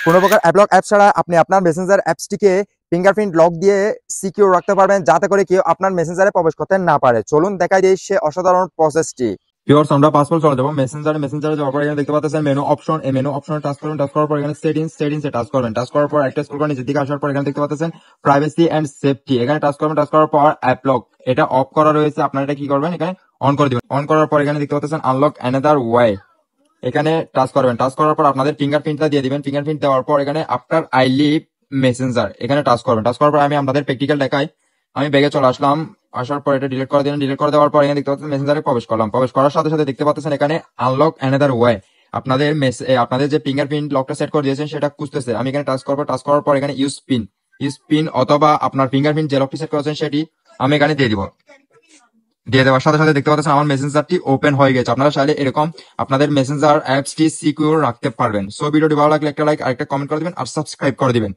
কোনো প্রকার adblock app ছাড়া আপনি আপনার মেসেঞ্জার অ্যাপসটিকে ফিঙ্গারপ্রিন্ট লক দিয়ে সিকিউর রাখতে পারবেন, যাতে করে কেউ আপনার মেসেঞ্জারে প্রবেশ করতে না পারে। চলুন দেখাই দিই সে অসাধারণ প্রসেসটি। ভিউয়ার্স, আমরা পাসওয়ার্ড চলে যাবো মেসেঞ্জারে যাওয়ার পর এখানে দেখতে পাচ্ছেন মেনু অপশন। এই মেনু অপশনে টাচ করবেন, টাচ করার পর এখানে সেটিংসে টাচ করবেন। টাচ করার পর একটা স্ক্রল করে নিচের দিকে আসার পর এখানে দেখতে পাচ্ছেন প্রাইভেসি এন্ড সেফটি, এখানে টাচ করবেন। টাচ করার পর অ্যাপ লক, এটা অফ করা রয়েছে, আপনারা এটা কি করবেন, এখানে অন করে দিবেন। অন করার পর এখানে দেখতে পাচ্ছেন আনলক অ্যানাদার ওয়ে, এখানে টাচ করবেন। টাচ করার পর আপনাদের ফিঙ্গারপ্রিন্টটা দিয়ে দিবেন। ফিঙ্গারপ্রিন্ট দেওয়ার পর এখানে আফটার আই লিভ মেসেঞ্জার, এখানে টাচ করবেন। টাচ করার পর আমি আপনাদের প্র্যাকটিক্যাল দেখাই। আমি ব্যাগে চলে আসলাম, আসার পর এটা ডিলিট করে দিলেন। ডিলিট করে দেওয়ার পর এখানে দেখতে পাচ্ছেন মেসেঞ্জারে প্রবেশ করলাম। প্রবেশ করার সাথে সাথে দেখতে পাচ্ছেন এখানে আনলক অ্যানাদার ওয়ে, আপনাদের যে ফিঙ্গারপ্রিন্ট লকটা সেট করে দিয়েছেন সেটা খুঁজতেছে। আমি এখানে টাচ করবো। টাচ করার পর এখানে ইউজ পিন অথবা আপনার ফিঙ্গারপ্রিন্ট যে লকটি সেট করেছেন সেটি আমি এখানে দিয়ে দিব। দিয়ে দেওয়ার সাথে সাথে দেখতে পাচ্ছেন আমার মেসেঞ্জারটি ওপেন হয়ে গেছে। আপনারা চাইলে এরকম আপনাদের মেসেঞ্জার অ্যাপসটি সিকিউর রাখতে পারবেন। সো ভিডিওটি ভালো লাগলে একটা লাইক, আরেকটা কমেন্ট করে দিবেন আর সাবস্ক্রাইব করে দিবেন।